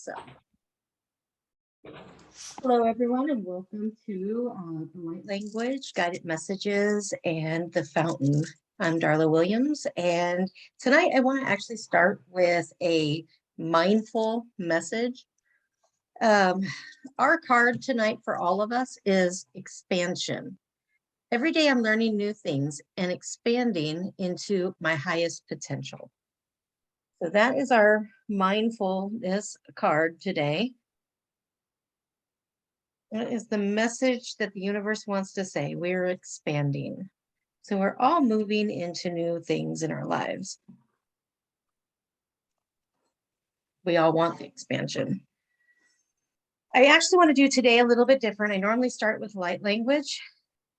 So, hello everyone, and welcome to the Light Language Guided Messages and the Fountain. I'm Darla Williams, and tonight I want to actually start with a mindful message. Our card tonight for all of us is expansion. Every day I'm learning new things and expanding into my highest potential. So that is our mindfulness card today. That is the message that the universe wants to say. We're expanding. So we're all moving into new things in our lives. We all want the expansion. I actually want to do today a little bit different. I normally start with light language,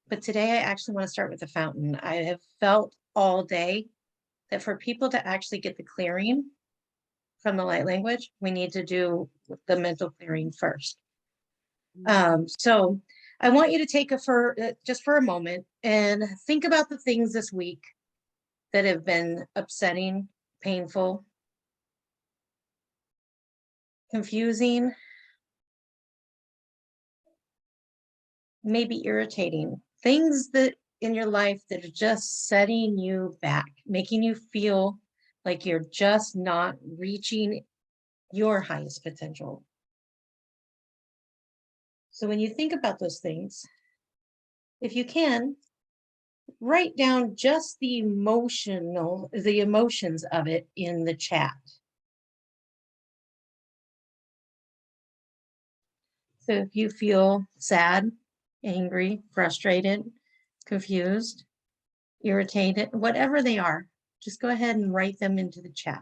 but today I actually want to start with the fountain. I have felt all day that for people to actually get the clearing from the light language, we need to do the mental clearing first. So I want you to take just for a moment and think about the things this week that have been upsetting, painful, confusing, maybe irritating, things that in your life that are just setting you back, making you feel like you're just not reaching your highest potential. So when you think about those things, if you can, write down just the emotions of it in the chat. So if you feel sad, angry, frustrated, confused, irritated, whatever they are, just go ahead and write them into the chat.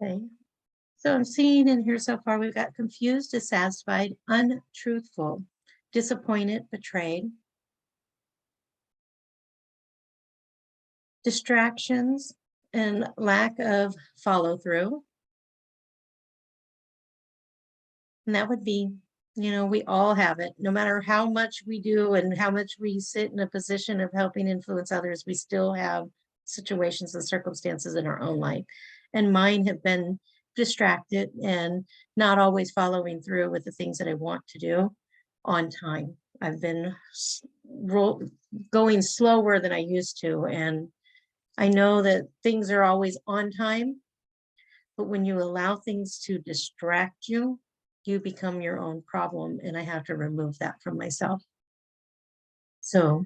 Okay. So I'm seeing in here so far, we've got confused, dissatisfied, untruthful, disappointed, betrayed, distractions, and lack of follow through. And that would be, we all have it. No matter how much we do and how much we sit in a position of helping influence others, we still have situations and circumstances in our own life. And mine have been distracted and not always following through with the things that I want to do on time. I've been going slower than I used to. And I know that things are always on time, but when you allow things to distract you, you become your own problem. And I have to remove that from myself. So,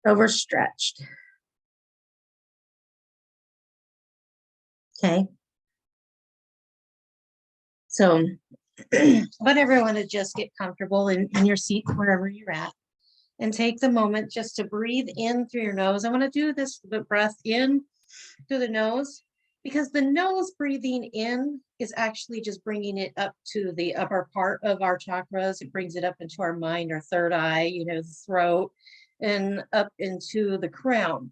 overstretched. Okay. So, but everyone to just get comfortable in your seat wherever you're at and take the moment just to breathe in through your nose. I want to do this the breath in through the nose, because the nose breathing in is actually just bringing it up to the upper part of our chakras. It brings it up into our mind, our third eye, the throat, and up into the crown.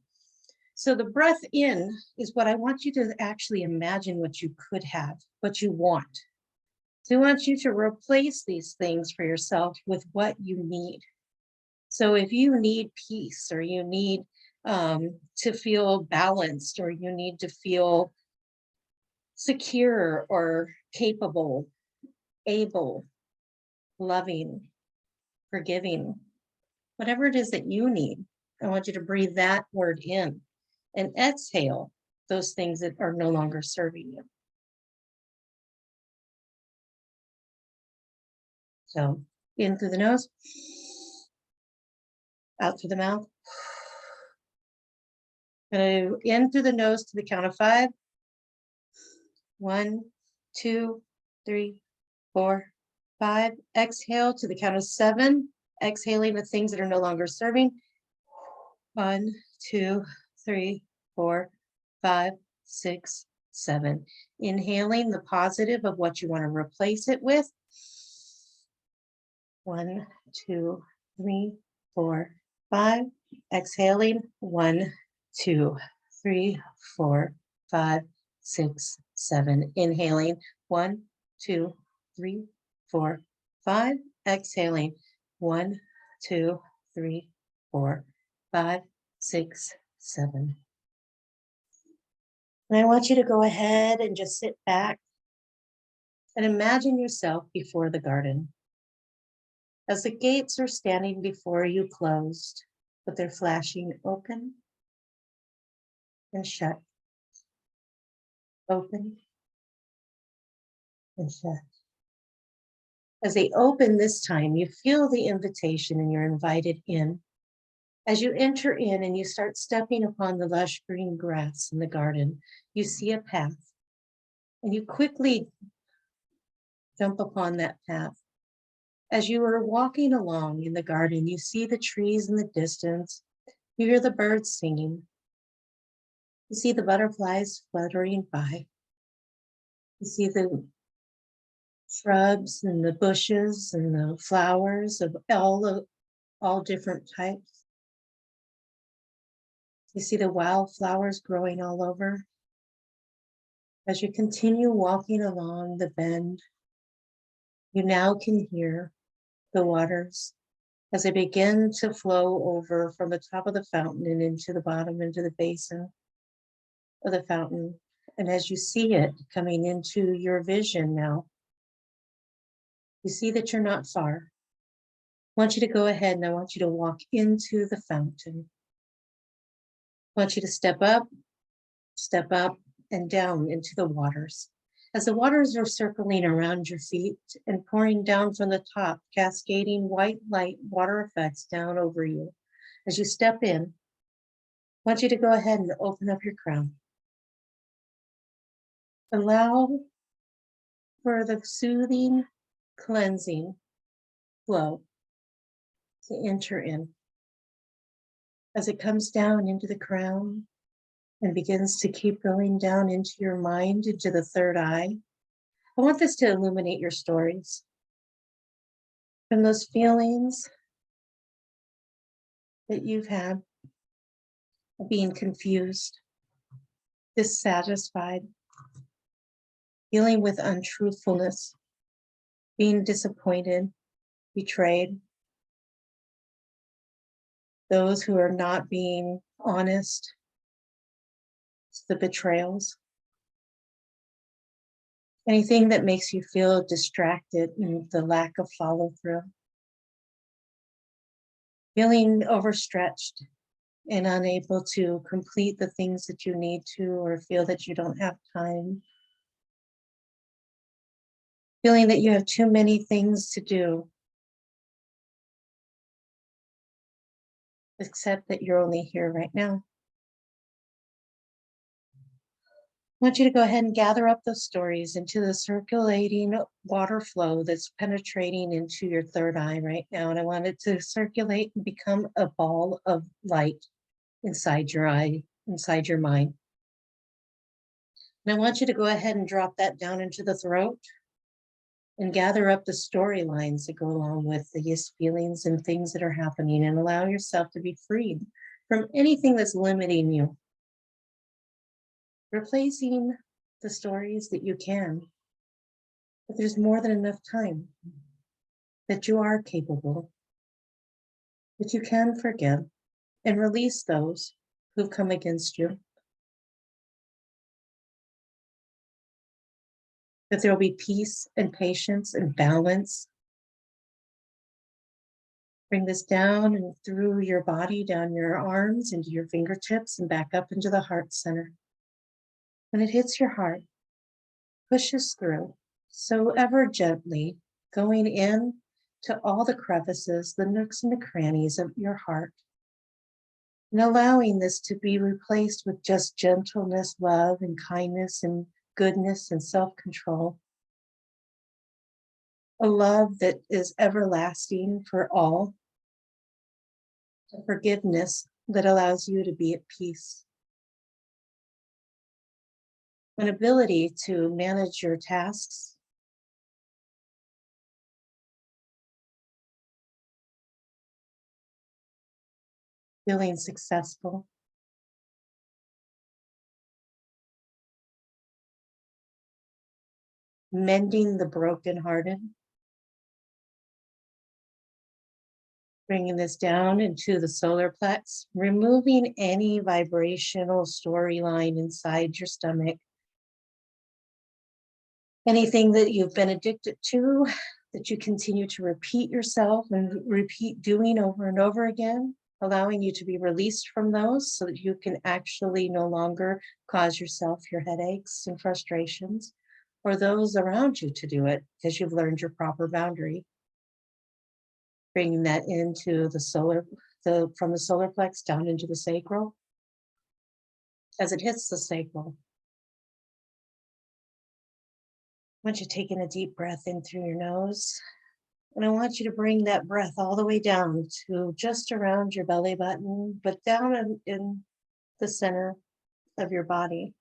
So the breath in is what I want you to actually imagine what you could have, what you want. So I want you to replace these things for yourself with what you need. So if you need peace, or you need to feel balanced, or you need to feel secure or capable, able, loving, forgiving, whatever it is that you need, I want you to breathe that word in and exhale those things that are no longer serving you. So in through the nose, out through the mouth. In through the nose to the count of 5. 1, 2, 3, 4, 5. Exhale to the count of 7. Exhaling the things that are no longer serving. 1, 2, 3, 4, 5, 6, 7. Inhaling the positive of what you want to replace it with. 1, 2, 3, 4, 5. Exhaling 1, 2, 3, 4, 5, 6, 7. Inhaling 1, 2, 3, 4, 5. Exhaling 1, 2, 3, 4, 5, 6, 7. And I want you to go ahead and just sit back and imagine yourself before the garden. As the gates are standing before you closed, but they're flashing open and shut, open and shut. As they open this time, you feel the invitation and you're invited in. As you enter in and you start stepping upon the lush green grass in the garden, you see a path and you quickly jump upon that path. As you are walking along in the garden, you see the trees in the distance, you hear the birds singing, you see the butterflies fluttering by, you see the shrubs and the bushes and the flowers of all different types. You see the wildflowers growing all over. As you continue walking along the bend, you now can hear the waters as they begin to flow over from the top of the fountain and into the bottom, into the basin of the fountain. And as you see it coming into your vision now, you see that you're not far. I want you to go ahead and I want you to walk into the fountain. I want you to step up and down into the waters. As the waters are circling around your feet and pouring down from the top, cascading white light water effects down over you. As you step in, I want you to go ahead and open up your crown. Allow for the soothing, cleansing flow to enter in. As it comes down into the crown and begins to keep going down into your mind, into the third eye, I want this to illuminate your stories. From those feelings that you've had of being confused, dissatisfied, dealing with untruthfulness, being disappointed, betrayed, those who are not being honest, the betrayals, anything that makes you feel distracted and the lack of follow through, feeling overstretched and unable to complete the things that you need to, or feel that you don't have time, feeling that you have too many things to do, except that you're only here right now. I want you to go ahead and gather up those stories into the circulating water flow that's penetrating into your third eye right now. And I want it to circulate and become a ball of light inside your eye, inside your mind. And I want you to go ahead and drop that down into the throat and gather up the storylines that go along with these feelings and things that are happening, and allow yourself to be freed from anything that's limiting you. Replacing the stories that you can, but there's more than enough time, that you are capable, that you can forgive and release those who've come against you, that there will be peace and patience and balance Bring this down and through your body, down your arms, into your fingertips, and back up into the heart center. When it hits your heart, pushes through, so ever gently, going in to all the crevices, the nooks and the crannies of your heart, and allowing this to be replaced with just gentleness, love, and kindness, and goodness, and self-control. A love that is everlasting for all, a forgiveness that allows you to be at peace, an ability to manage your tasks, feeling successful, mending the brokenhearted, bringing this down into the solar plex, removing any vibrational storyline inside your stomach, anything that you've been addicted to, that you continue to repeat yourself and repeat doing over and over again, allowing you to be released from those so that you can actually no longer cause yourself your headaches and frustrations, or those around you to do it because you've learned your proper boundary. Bringing that into from the solar plex down into the sacral. As it hits the sacral, I want you taking a deep breath in through your nose. And I want you to bring that breath all the way down to just around your belly button, but down in the center of your body.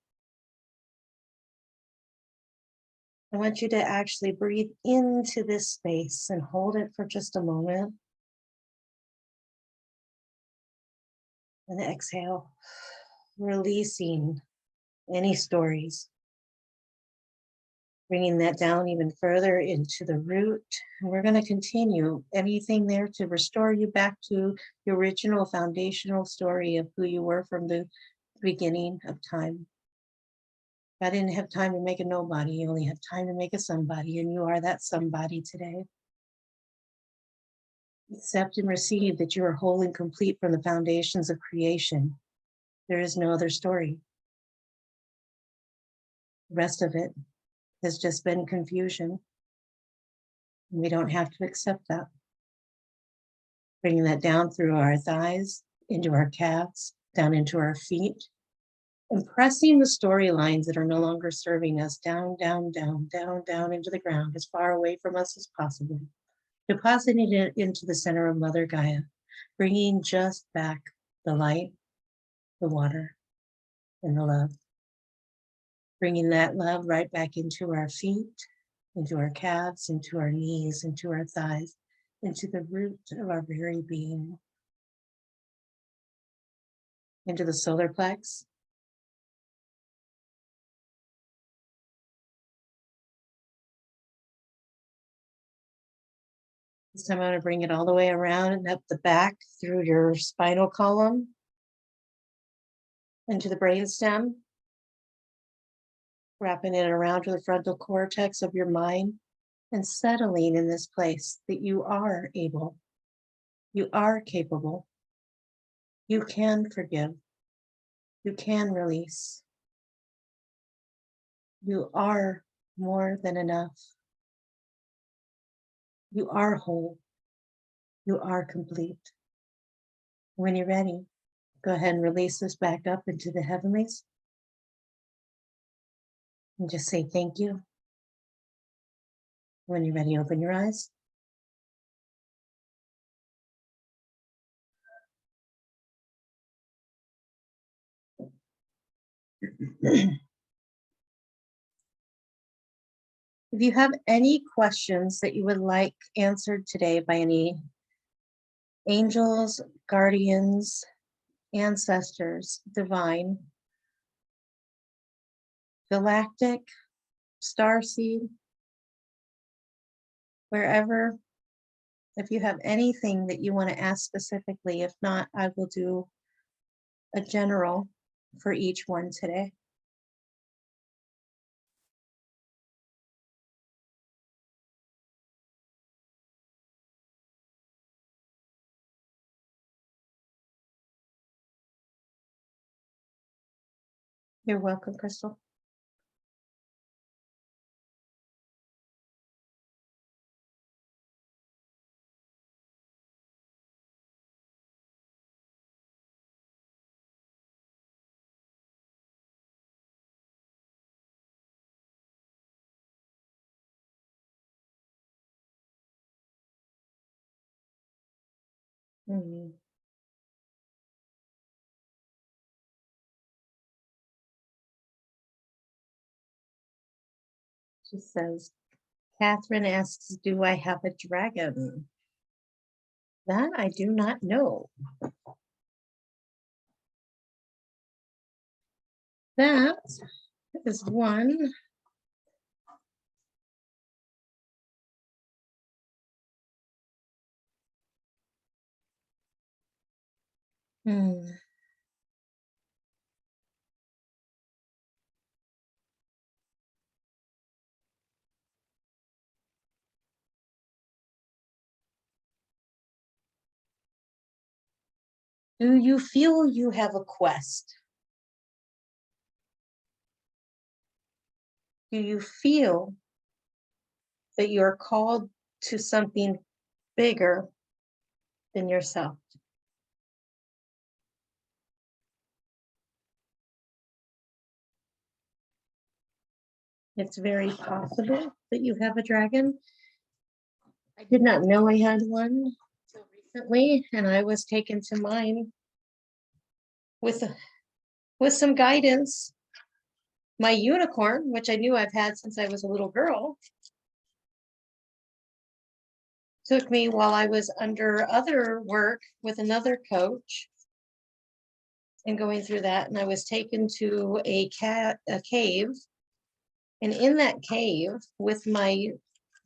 I want you to actually breathe into this space and hold it for just a moment. And exhale, releasing any stories. Bringing that down even further into the root. And we're going to continue anything there to restore you back to the original foundational story of who you were from the beginning of time. I didn't have time to make a nobody. You only have time to make a somebody, and you are that somebody today. Accept and receive that you are whole and complete from the foundations of creation. There is no other story. The rest of it has just been confusion. And we don't have to accept that. Bringing that down through our thighs, into our calves, down into our feet, and pressing the storylines that are no longer serving us down, down, down, down, down into the ground, as far away from us as possible. Depositing it into the center of Mother Gaia, bringing just back the light, the water, and the love. Bringing that love right back into our feet, into our calves, into our knees, into our thighs, into the root of our very being, into the solar plex. This time I'm going to bring it all the way around and up the back through your spinal column, into the brainstem, wrapping it around to the frontal cortex of your mind, and settling in this place that you are able, you are capable, you can forgive, you can release, you are more than enough, you are whole, you are complete. When you're ready, go ahead and release this back up into the heavenlies and just say thank you. When you're ready, open your eyes. If you have any questions that you would like answered today by any angels, guardians, ancestors, divine, galactic, starseed, wherever, if you have anything that you want to ask specifically, if not, I will do a general for each one today. You're welcome, Crystal. Mhm. She says, Catherine asks, do I have a dragon? That I do not know. That is one. Hmm. Do you feel you have a quest? Do you feel that you're called to something bigger than yourself? It's very possible that you have a dragon. I did not know I had one until recently, and I was taken to mine with some guidance. My unicorn, which I knew I've had since I was a little girl, took me while I was under other work with another coach and going through that. And I was taken to a cave. And in that cave with my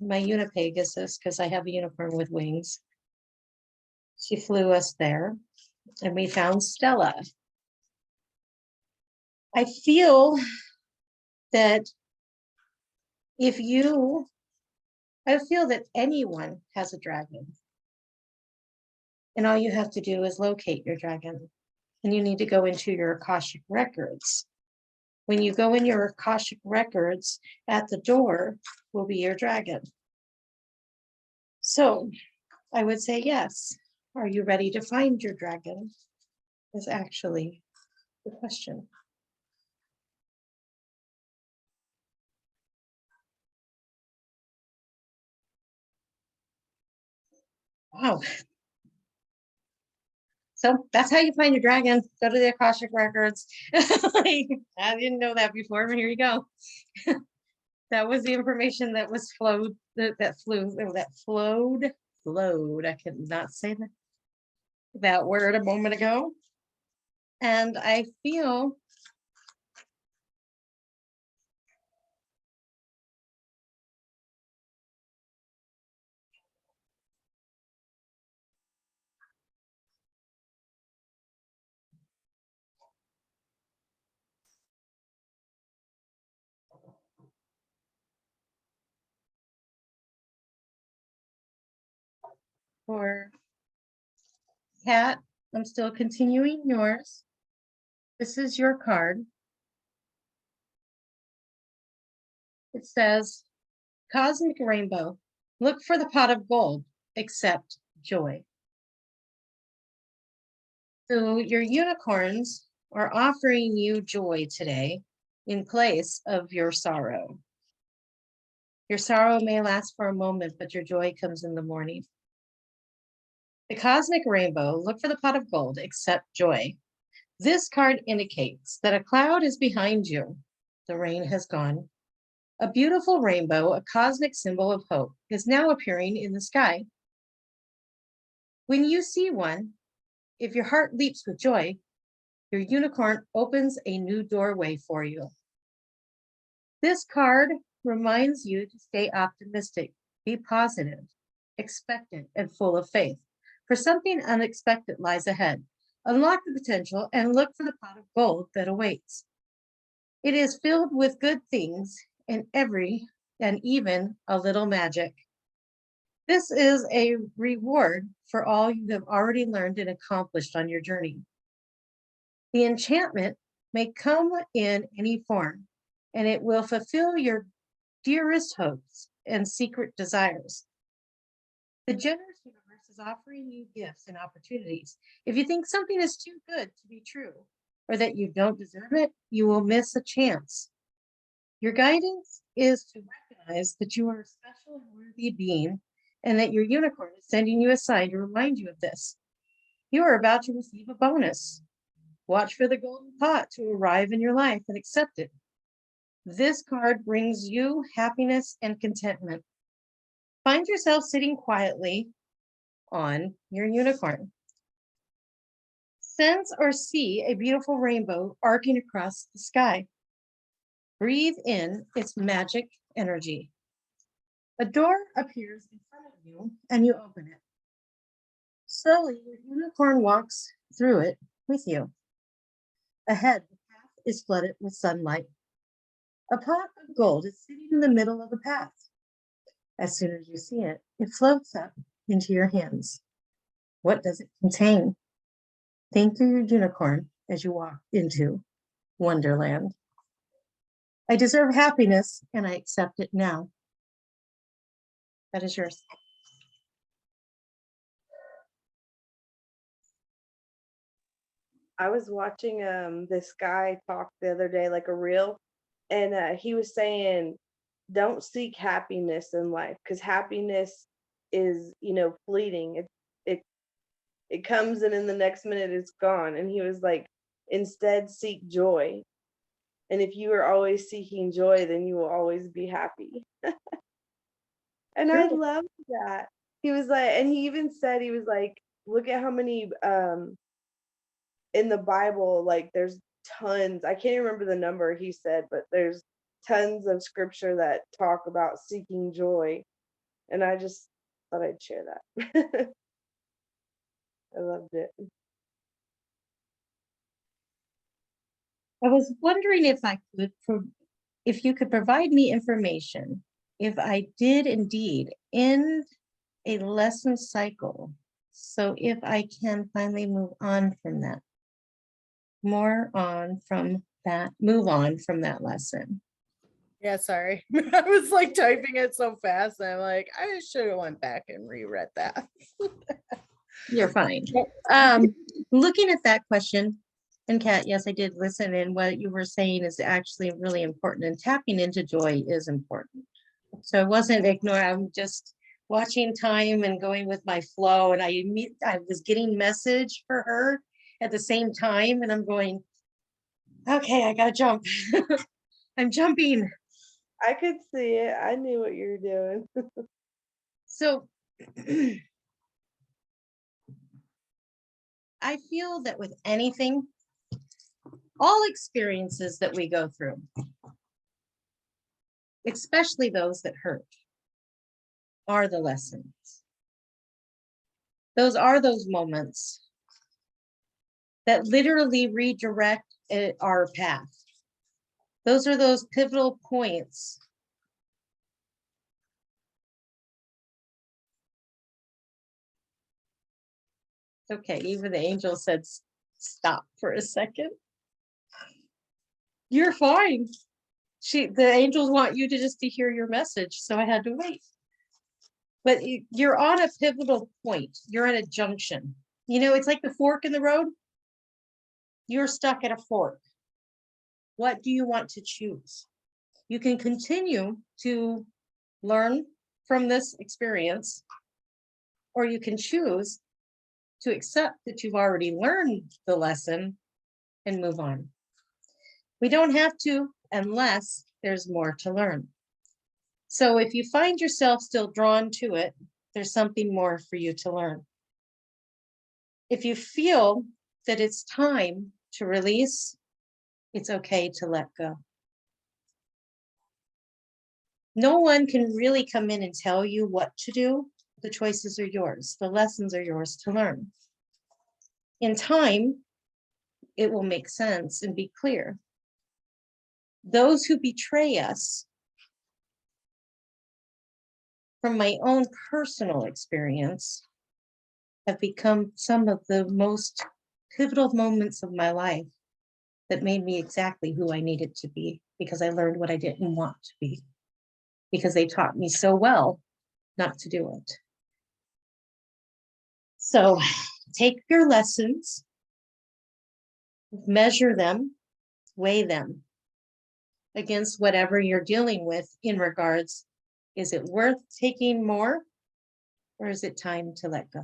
Unipegasus, because I have a unicorn with wings, she flew us there and we found Stella. I feel that I feel that anyone has a dragon. And all you have to do is locate your dragon. And you need to go into your Akashic records. When you go in your Akashic records, at the door will be your dragon. So I would say yes. Are you ready to find your dragon? Is actually the question. Wow. So that's how you find your dragon. Go to the Akashic records. I didn't know that before, but here you go. That was the information that was flowed, that flowed. I could not say that word a moment ago. And I feel for Kat, I'm still continuing yours. This is your card. It says, Cosmic Rainbow, look for the pot of gold, accept joy. So your unicorns are offering you joy today in place of your sorrow. Your sorrow may last for a moment, but your joy comes in the morning. The Cosmic Rainbow, look for the pot of gold, accept joy. This card indicates that a cloud is behind you. The rain has gone. A beautiful rainbow, a cosmic symbol of hope, is now appearing in the sky. When you see one, if your heart leaps with joy, your unicorn opens a new doorway for you. This card reminds you to stay optimistic, be positive, expectant, and full of faith, for something unexpected lies ahead. Unlock the potential and look for the pot of gold that awaits. It is filled with good things and even a little magic. This is a reward for all you have already learned and accomplished on your journey. The enchantment may come in any form, and it will fulfill your dearest hopes and secret desires. The generous universe is offering you gifts and opportunities. If you think something is too good to be true or that you don't deserve it, you will miss a chance. Your guidance is to recognize that you are a special and worthy being and that your unicorn is sending you a sign to remind you of this. You are about to receive a bonus. Watch for the golden pot to arrive in your life and accept it. This card brings you happiness and contentment. Find yourself sitting quietly on your unicorn. Sense or see a beautiful rainbow arcing across the sky. Breathe in its magic energy. A door appears in front of you and you open it. Slowly, your unicorn walks through it with you. Ahead, the path is flooded with sunlight. A pot of gold is sitting in the middle of the path. As soon as you see it, it floats up into your hands. What does it contain? Think through your unicorn as you walk into Wonderland. I deserve happiness and I accept it now. That is yours. I was watching this guy talk the other day, like a reel, and he was saying, don't seek happiness in life because happiness is, fleeting. It comes and in the next minute it's gone. And he was like, instead seek joy. And if you are always seeking joy, then you will always be happy. And I True. love that. He was like, and he even said, he was like, look at how many in the Bible, like there's tons, I can't remember the number he said, but there's tons of scripture that talk about seeking joy. And I just thought I'd share that. I loved it. I was wondering if if you could provide me information, if I did indeed end a lesson cycle. So if I can finally move on from that, move on from that lesson. Yeah, sorry. I was like typing it so fast. And I'm like, I should have went back and reread that. You're fine. Looking at that question, and Kat, yes, I did listen, and what you were saying is actually really important, and tapping into joy is important. So I wasn't ignoring, I'm just watching time and going with my flow, and I was getting message for her at the same time, and I'm going, okay, I gotta jump. I'm jumping. I could see it. I knew what you were doing. So I feel that with anything, all experiences that we go through, especially those that hurt, are the lessons. Those are those moments that literally redirect our path. Those are those pivotal points. Okay, even the angel said, stop for a second. You're fine. The angels want you to just to hear your message, so I had to wait. But you're on a pivotal point. You're at a junction. It's like the fork in the road. You're stuck at a fork. What do you want to choose? You can continue to learn from this experience, or you can choose to accept that you've already learned the lesson and move on. We don't have to unless there's more to learn. So if you find yourself still drawn to it, there's something more for you to learn. If you feel that it's time to release, it's okay to let go. No one can really come in and tell you what to do. The choices are yours. The lessons are yours to learn. In time, it will make sense and be clear. Those who betray us, from my own personal experience, have become some of the most pivotal moments of my life that made me exactly who I needed to be because I learned what I didn't want to be because they taught me so well not to do it. So take your lessons, measure them, weigh them against whatever you're dealing with in regards, is it worth taking more or is it time to let go?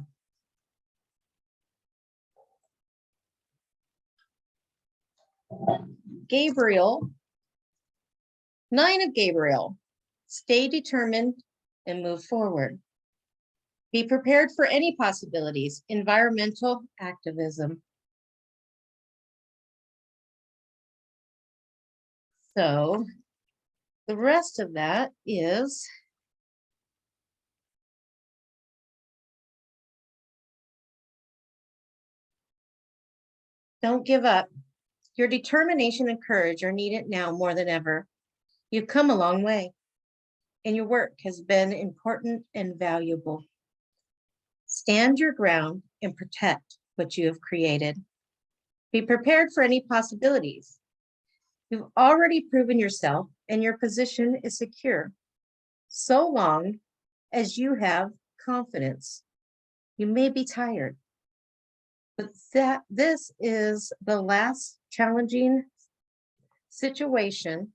Gabriel, 9 of Gabriel, stay determined and move forward. Be prepared for any possibilities, environmental activism. So the rest of that is don't give up. Your determination and courage are needed now more than ever. You've come a long way, and your work has been important and valuable. Stand your ground and protect what you have created. Be prepared for any possibilities. You've already proven yourself, and your position is secure, so long as you have confidence. You may be tired, but this is the last challenging situation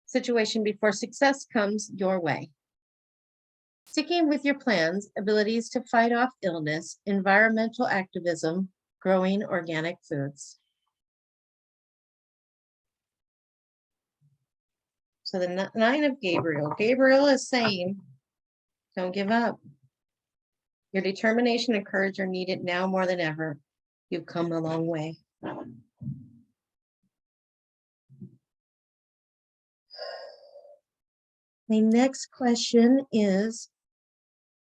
situation before success comes your way. Sticking with your plans, abilities to fight off illness, environmental activism, growing organic foods. So the 9 of Gabriel. Gabriel is saying, don't give up. Your determination and courage are needed now more than ever. You've come a long way. The next question is,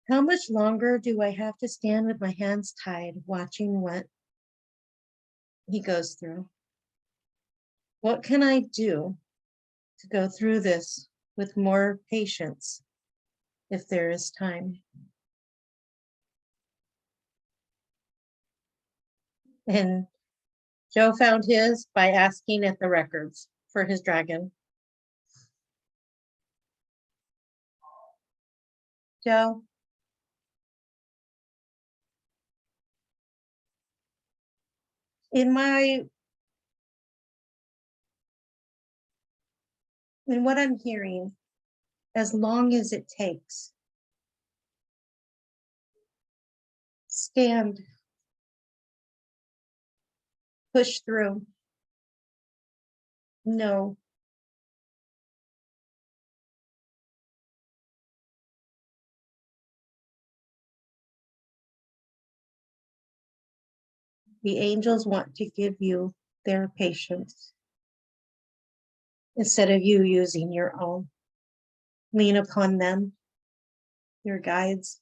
how much longer do I have to stand with my hands tied, watching what he goes through? What can I do to go through this with more patience if there is time? And Joe found his by asking at the records for his dragon. Joe? In what I'm hearing, as long as it takes, stand, push through. No. The angels want to give you their patience instead of you using your own. Lean upon them, your guides.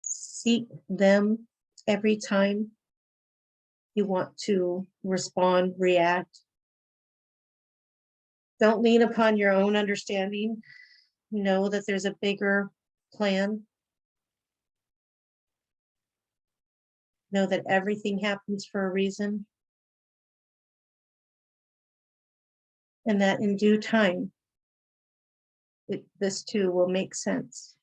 Seek them every time you want to respond, react. Don't lean upon your own understanding. Know that there's a bigger plan. Know that everything happens for a reason. And that in due time, this too will make sense.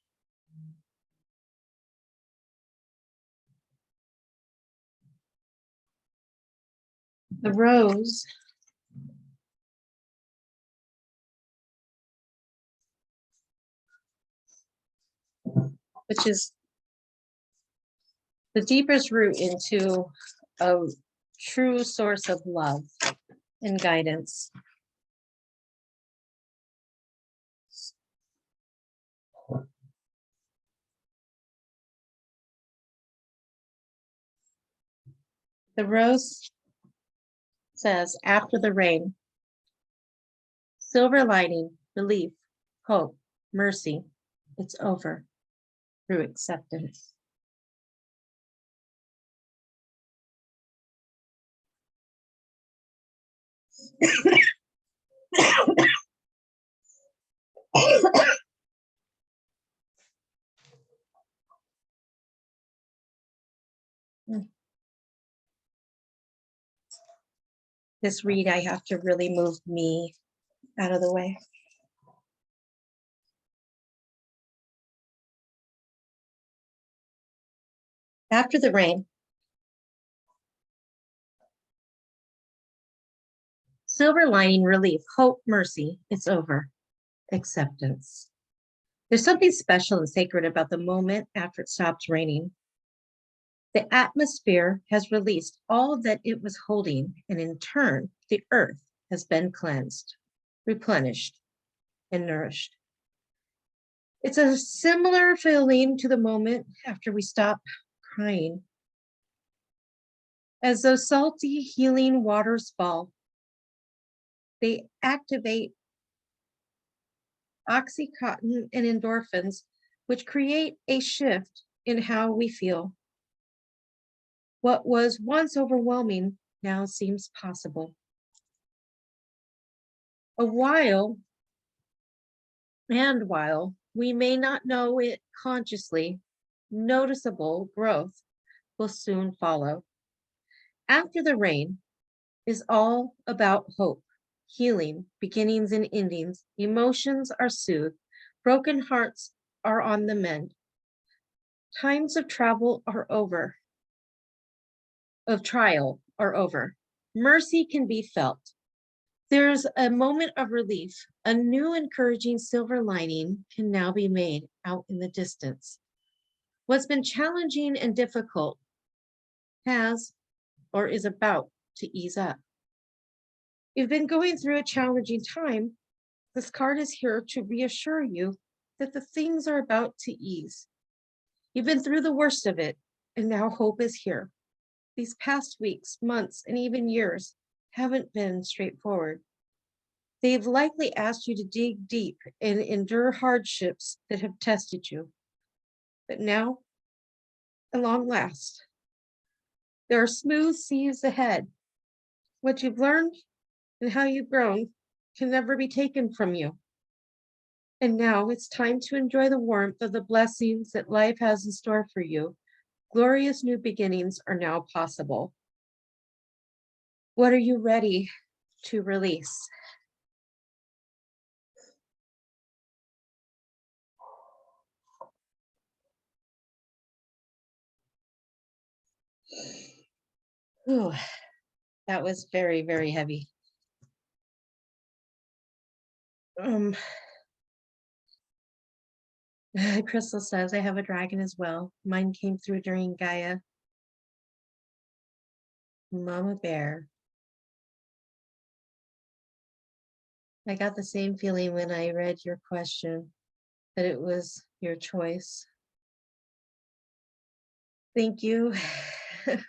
The rose which is the deepest root into a true source of love and guidance. The rose says, after the rain, silver lining, relief, hope, mercy, it's over through acceptance. This read, I have to really move me out of the way. After the rain, silver lining, relief, hope, mercy, it's over, acceptance. There's something special and sacred about the moment after it stops raining. The atmosphere has released all that it was holding, and in turn, the earth has been cleansed, replenished, and nourished. It's a similar feeling to the moment after we stop crying. As those salty, healing waters fall, they activate oxytocin and endorphins, which create a shift in how we feel. What was once overwhelming now seems possible. While we may not know it consciously, noticeable growth will soon follow. After the rain is all about hope, healing, beginnings and endings. Emotions are soothed. Broken hearts are on the mend. Times of travel are over, of trial are over. Mercy can be felt. There's a moment of relief. A new encouraging silver lining can now be made out in the distance. What's been challenging and difficult has or is about to ease up. You've been going through a challenging time. This card is here to reassure you that the things are about to ease. You've been through the worst of it, and now hope is here. These past weeks, months, and even years haven't been straightforward. They've likely asked you to dig deep and endure hardships that have tested you. But now, at long last, there are smooth seas ahead. What you've learned and how you've grown can never be taken from you. And now it's time to enjoy the warmth of the blessings that life has in store for you. Glorious new beginnings are now possible. What are you ready to release? Ooh, that was very, very heavy. Crystal says, I have a dragon as well. Mine came through during Gaia. Mama Bear. I got the same feeling when I read your question, that it was your choice. Thank you. I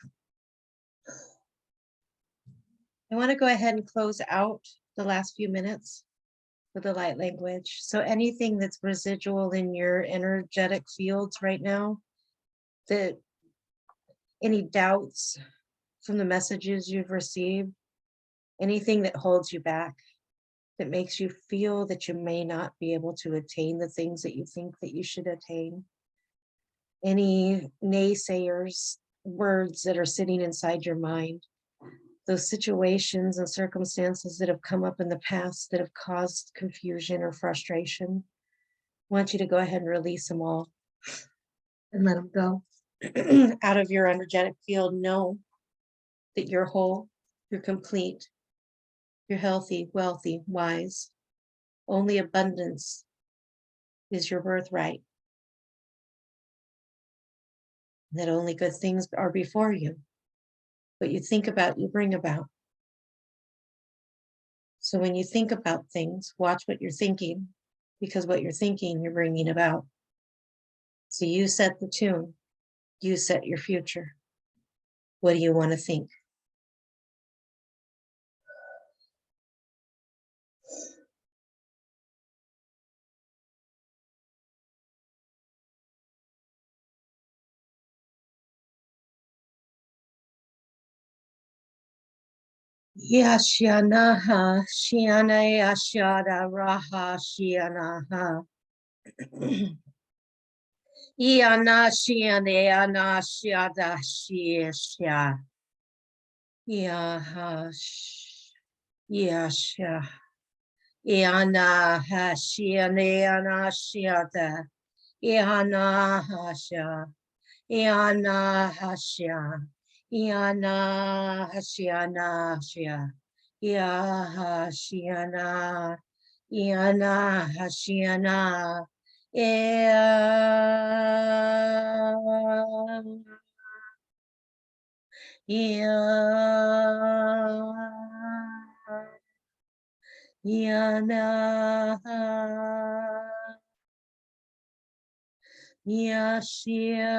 want to go ahead and close out the last few minutes with the light language. So anything that's residual in your energetic fields right now, that any doubts from the messages you've received, anything that holds you back, that makes you feel that you may not be able to attain the things that you think that you should attain, any naysayers, words that are sitting inside your mind, those situations and circumstances that have come up in the past that have caused confusion or frustration. I want you to go ahead and release them all and let them go out of your energetic field. Know that you're whole, you're complete, you're healthy, wealthy, wise. Only abundance is your birthright. That only good things are before you. What you think about, you bring about. So when you think about things, watch what you're thinking, because what you're thinking, you're bringing about. So you set the tune, you set your future. What do you want to think? Yashyanaha, Shiana Yashyada Raha Shianaha. Yana Shiane Ana Shyada Shia. Yaha Yasha. Iana Hashia Neana Shiata. Iana Hasha. Iana Hashia. Iana Hashiana Shia. Ia Hashiana. Iana Hashiana. Yana Yashia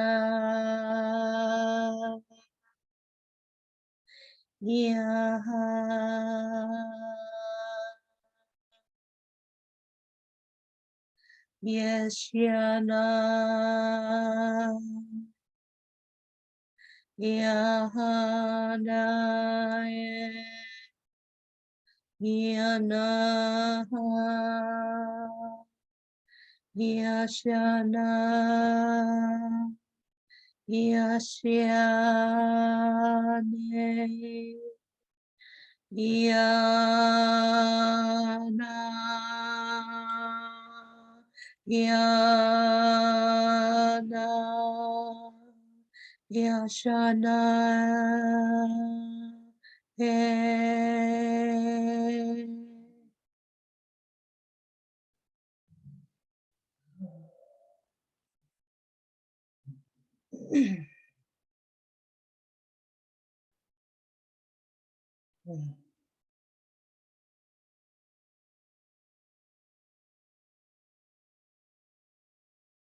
Yaha Yeshiana Yahana Yana Yashana Yashiane Yana Yana Yashana